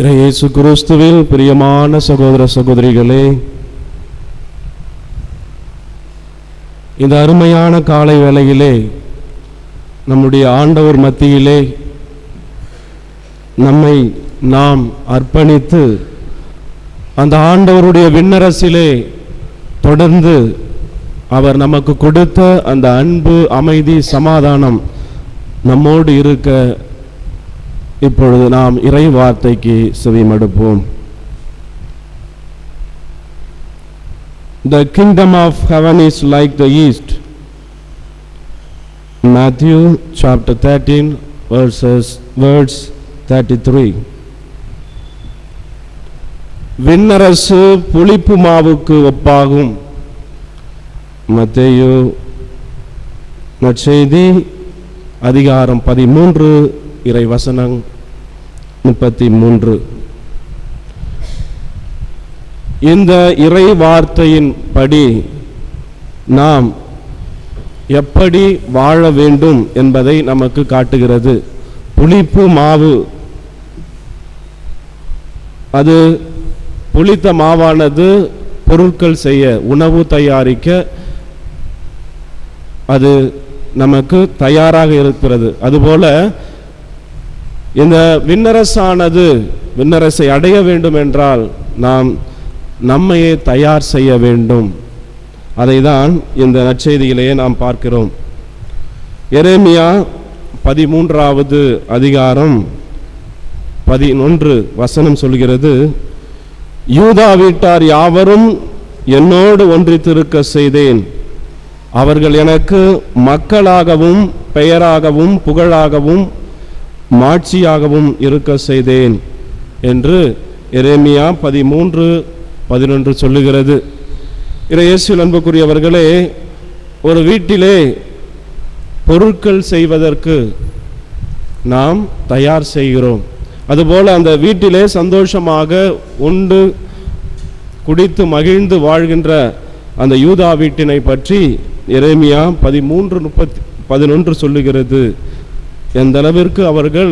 இயேசு கிறிஸ்துவில் பிரியமான சகோதர சகோதரிகளே, இந்த அருமையான காலை வேளையிலே நம்முடைய ஆண்டவர் மத்தியிலே நம்மை நாம் அர்ப்பணித்து அந்த ஆண்டவருடைய விண்ணரசிலே தொடர்ந்து அவர் நமக்கு கொடுத்த அந்த அன்பு, அமைதி, சமாதானம் நம்மோடு இருக்க இப்பொழுது நாம் இறை வார்த்தைக்கு செவிமடுப்போம். The kingdom of heaven is like the east. Matthew chapter 13 verse 33. விண்ணரசு புளிப்பு மாவுக்கு ஒப்பாகும். மத்தேயு நற்செய்தி அதிகாரம் 13 இறை வசனம் 33. இந்த இறை வார்த்தையின் படி நாம் எப்படி வாழ வேண்டும் என்பதை நமக்கு காட்டுகிறது. புளிப்பு மாவு, அது புளித்த மாவானது பொருட்கள் செய்ய, உணவு தயாரிக்க அது நமக்கு தயாராக இருக்கிறது. அதுபோல இந்த விண்ணரசை அடைய வேண்டும் என்றால் நாம் நம்மையே தயார் செய்ய வேண்டும். அதை தான் இந்த நற்செய்தியிலேயே நாம் பார்க்கிறோம். எரேமியா 13வது அதிகாரம் 11 வசனம் சொல்கிறது, யூதா வீட்டார் யாவரும் என்னோடு ஒன்றித்திருக்க செய்தேன், அவர்கள் எனக்கு மக்களாகவும் பெயராகவும் புகழாகவும் மாட்சியாகவும் இருக்க செய்தேன் என்று எரேமியா 13:11 சொல்லுகிறது. இயேசுவில் அன்புக்குரியவர்களே, ஒரு வீட்டிலே பொருட்கள் செய்வதற்கு நாம் தயார் செய்கிறோம். அதுபோல அந்த வீட்டிலே சந்தோஷமாக உண்டு குடித்து மகிழ்ந்து வாழ்கின்ற அந்த யூதா வீட்டினை பற்றி எரேமியா 13:11 சொல்லுகிறது. எந்த அளவிற்கு அவர்கள்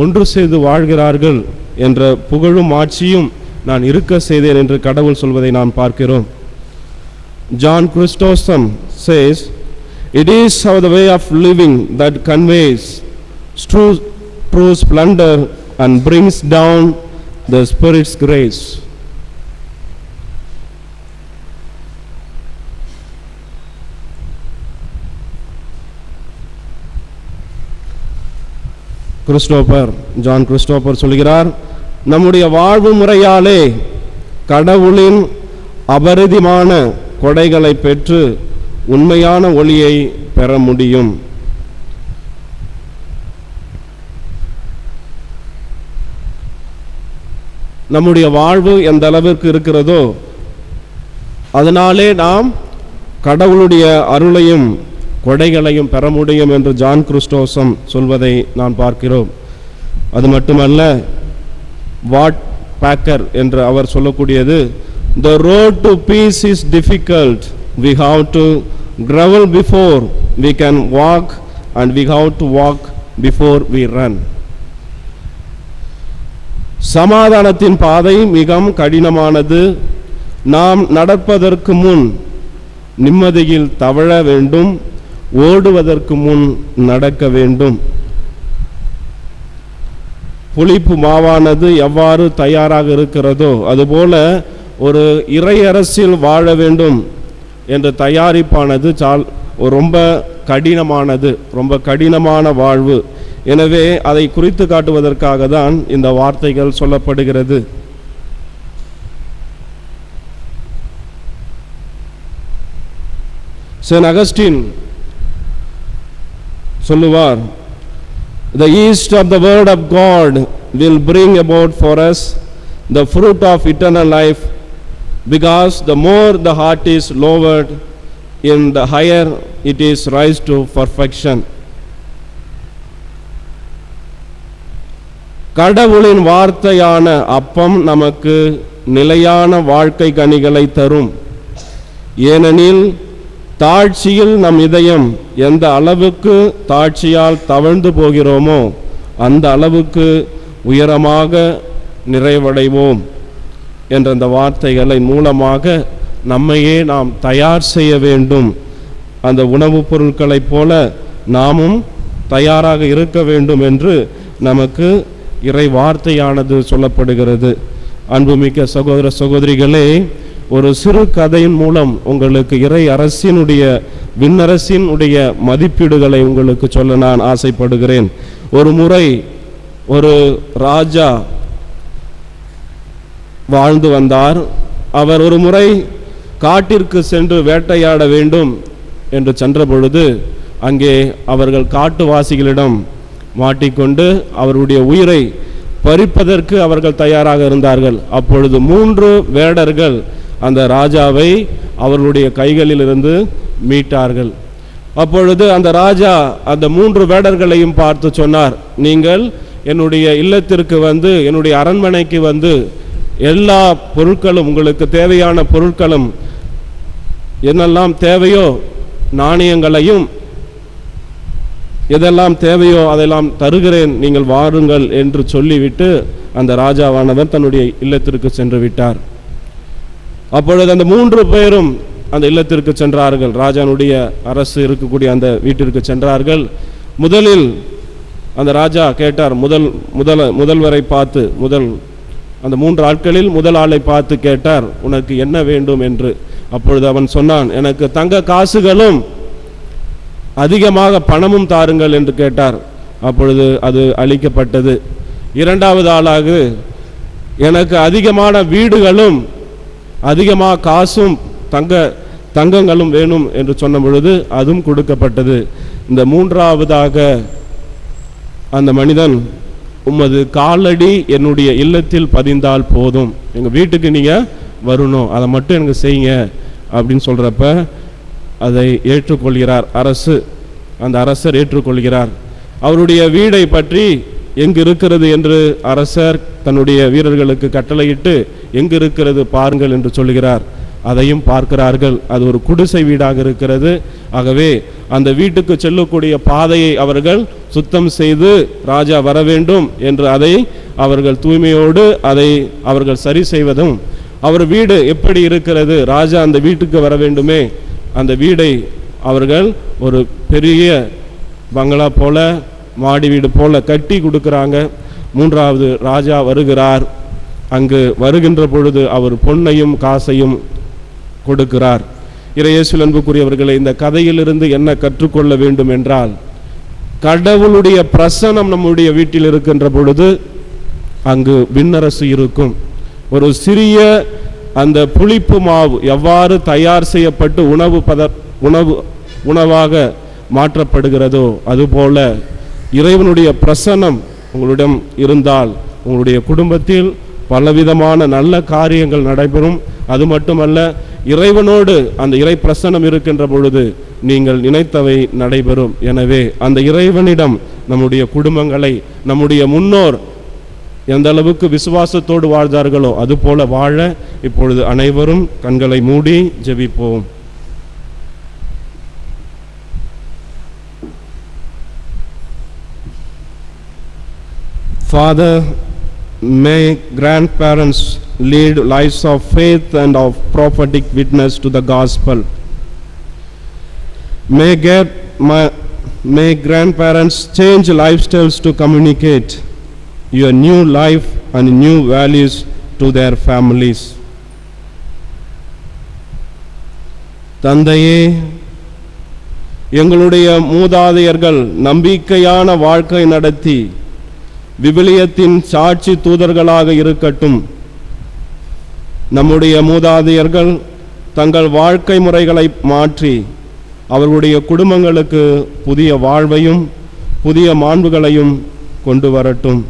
ஒன்று செய்து வாழ்கிறார்கள் என்ற புகழும் ஆட்சியும் நான் இருக்க செய்தேன் என்று கடவுள் சொல்வதை நாம் பார்க்கிறோம். John Chrysostom says, it is the way of living that conveys true splendor and brings down the Spirit's grace. John Christopher சொல்கிறார், நம்முடைய வாழ்வு முறையாலே கடவுளின் அபரிதமான கொடைகளை பெற்று உண்மையான ஒளியை பெற முடியும். நம்முடைய வாழ்வு எந்த அளவிற்கு இருக்கிறதோ அதனாலே நாம் கடவுளுடைய அருளையும் கொடைகளையும் பெற முடியும் என்று ஜான் கிறிஸ்டோசம் சொல்வதை நான் பார்க்கிறோம். அது மட்டுமல்ல, வாட் பேக்கர் என்று அவர் சொல்லக்கூடியது, the road to peace is difficult, we have to grovel before we can walk and we have to walk before we run. சமாதானத்தின் பாதை மிகவும் கடினமானது, நாம் நடப்பதற்கு முன் நிம்மதியில் தவழ வேண்டும், ஓடுவதற்கு முன் நடக்க வேண்டும். புளிப்பு மாவானது எவ்வாறு தயாராக இருக்கிறதோ அதுபோல ஒரு இறையரசில் வாழ வேண்டும் என்ற தயாரிப்பானது ரொம்ப கடினமானது, ரொம்ப கடினமான வாழ்வு. எனவே அதை குறித்து காட்டுவதற்காக தான் இந்த வார்த்தைகள் சொல்லப்படுகிறது. செயின்ட் அகஸ்டின் சொல்லுவார், the east of the word of God will bring about for us the fruit of eternal life, because the more the heart is lowered in, the higher it is raised to perfection. கடவுளின் வார்த்தையான அப்பம் நமக்கு நிலையான வாழ்க்கை கனிகளை தரும். ஏனெனில் தாழ்ச்சியில் நம் இதயம் எந்த அளவுக்கு தாழ்ச்சியால் தவழ்ந்து போகிறோமோ அந்த அளவுக்கு உயரமாக நிறைவடைவோம் என்ற அந்த வார்த்தைகளின் மூலமாக நம்மையே நாம் தயார் செய்ய வேண்டும். அந்த உணவுப் பொருட்களைப் போல நாமும் தயாராக இருக்க வேண்டும் என்று நமக்கு இறை வார்த்தையானது சொல்லப்படுகிறது. அன்புமிக்க சகோதர சகோதரிகளே, ஒரு சிறு கதையின் மூலம் உங்களுக்கு இறை அரசினுடைய விண்ணரசினுடைய மதிப்பீடுகளை உங்களுக்கு சொல்ல நான் ஆசைப்படுகிறேன். ஒரு முறை ஒரு ராஜா வாழ்ந்து வந்தார். அவர் ஒரு முறை காட்டிற்கு சென்று வேட்டையாட வேண்டும் என்று சென்ற பொழுது அங்கே அவர்கள் காட்டுவாசிகளிடம் மாட்டிக்கொண்டு அவருடைய உயிரை பறிப்பதற்கு அவர்கள் தயாராக இருந்தார்கள். அப்பொழுது 3 வேடர்கள் அந்த ராஜாவை அவர்களுடைய கைகளிலிருந்து மீட்டார்கள். அப்பொழுது அந்த ராஜா அந்த 3 வேடர்களையும் பார்த்து சொன்னார், நீங்கள் என்னுடைய இல்லத்திற்கு வந்து, என்னுடைய அரண்மனைக்கு வந்து எல்லா பொருட்களும், உங்களுக்கு தேவையான பொருட்களும் என்னெல்லாம் தேவையோ நாணயங்களையும் எதெல்லாம் தேவையோ அதெல்லாம் தருகிறேன், நீங்கள் வாருங்கள் என்று சொல்லிவிட்டு அந்த ராஜாவானவர் தன்னுடைய இல்லத்திற்கு சென்று விட்டார். அப்பொழுது அந்த 3 பேரும் அந்த இல்லத்திற்கு சென்றார்கள். ராஜானுடைய அரசு இருக்கக்கூடிய அந்த வீட்டிற்கு சென்றார்கள். முதலில் அந்த ராஜா கேட்டார், முதல்வரை பார்த்து, அந்த 3 ஆட்களில் முதல் ஆளை பார்த்து கேட்டார், உனக்கு என்ன வேண்டும் என்று. அப்பொழுது அவன் சொன்னான், எனக்கு தங்க காசுகளும் அதிகமாக பணமும் தாருங்கள் என்று கேட்டார். அப்பொழுது அது அளிக்கப்பட்டது. 2வது ஆளாக, எனக்கு அதிகமான வீடுகளும் அதிகமாக காசும் தங்கங்களும் வேணும் என்று சொன்ன பொழுது அதுவும் கொடுக்கப்பட்டது. இந்த 3வதாக அந்த மனிதன், உமது காலடி என்னுடைய இல்லத்தில் பதிந்தால் போதும், எங்கள் வீட்டுக்கு நீங்கள் வரணும், அதை மட்டும் எனக்கு செய்யுங்க அப்படின்னு சொல்கிறப்ப அதை ஏற்றுக்கொள்கிறார் அரசு. அந்த அரசர் ஏற்றுக்கொள்கிறார். அவருடைய வீடை பற்றி எங்கு இருக்கிறது என்று அரசர் தன்னுடைய வீரர்களுக்கு கட்டளையிட்டு எங்கு இருக்கிறது பாருங்கள் என்று சொல்கிறார். அதையும் பார்க்கிறார்கள். அது ஒரு குடிசை வீடாக இருக்கிறது. ஆகவே அந்த வீட்டுக்கு செல்லக்கூடிய பாதையை அவர்கள் சுத்தம் செய்து ராஜா வர வேண்டும் என்று அதை அவர்கள் தூய்மையோடு அதை அவர்கள் சரி செய்வதும், அவர் வீடு எப்படி இருக்கிறது, ராஜா அந்த வீட்டுக்கு வர வேண்டுமே, அந்த வீடை அவர்கள் ஒரு பெரிய பங்களா போல, மாடி வீடு போல கட்டி கொடுக்குறாங்க. 3வது ராஜா வருகிறார். அங்கு வருகின்ற பொழுது அவர் பொன்னையும் காசையும் கொடுக்கிறார். இறையேசுவில் அன்புக்குரியவர்களை, இந்த கதையிலிருந்து என்ன கற்றுக்கொள்ள வேண்டும் என்றால், கடவுளுடைய பிரசன்னம் நம்முடைய வீட்டில் இருக்கின்ற பொழுது அங்கு விண்ணரசு இருக்கும். ஒரு சிறிய அந்த புளிப்பு மாவு எவ்வாறு தயார் செய்யப்பட்டு உணவாக மாற்றப்படுகிறதோ அதுபோல இறைவனுடைய பிரசன்னம் உங்களிடம் இருந்தால் உங்களுடைய குடும்பத்தில் பலவிதமான நல்ல காரியங்கள் நடைபெறும். அது மட்டுமல்ல, இறைவனோடு அந்த இறை பிரசன்னம் இருக்கின்ற பொழுது நீங்கள் நினைத்தவை நடைபெறும். எனவே அந்த இறைவனிடம் நம்முடைய குடும்பங்களை, நம்முடைய முன்னோர் எந்த அளவுக்கு விசுவாசத்தோடு வாழ்ந்தார்களோ அதுபோல வாழ இப்பொழுது அனைவரும் கண்களை மூடி ஜெபிப்போம். Father, may grandparents lead lives of faith and of prophetic witness to the gospel. May grandparents change lifestyles to communicate your new life and new values to their families. தந்தையே, எங்களுடைய மூதாதையர்கள் நம்பிக்கையான வாழ்க்கை நடத்தி விவிலியத்தின் சாட்சி தூதர்களாக இருக்கட்டும். நம்முடைய மூதாதையர்கள் தங்கள் வாழ்க்கை முறைகளை மாற்றி அவர்களுடைய குடும்பங்களுக்கு புதிய வாழ்வையும் புதிய மாண்புகளையும் கொண்டு வரட்டும்.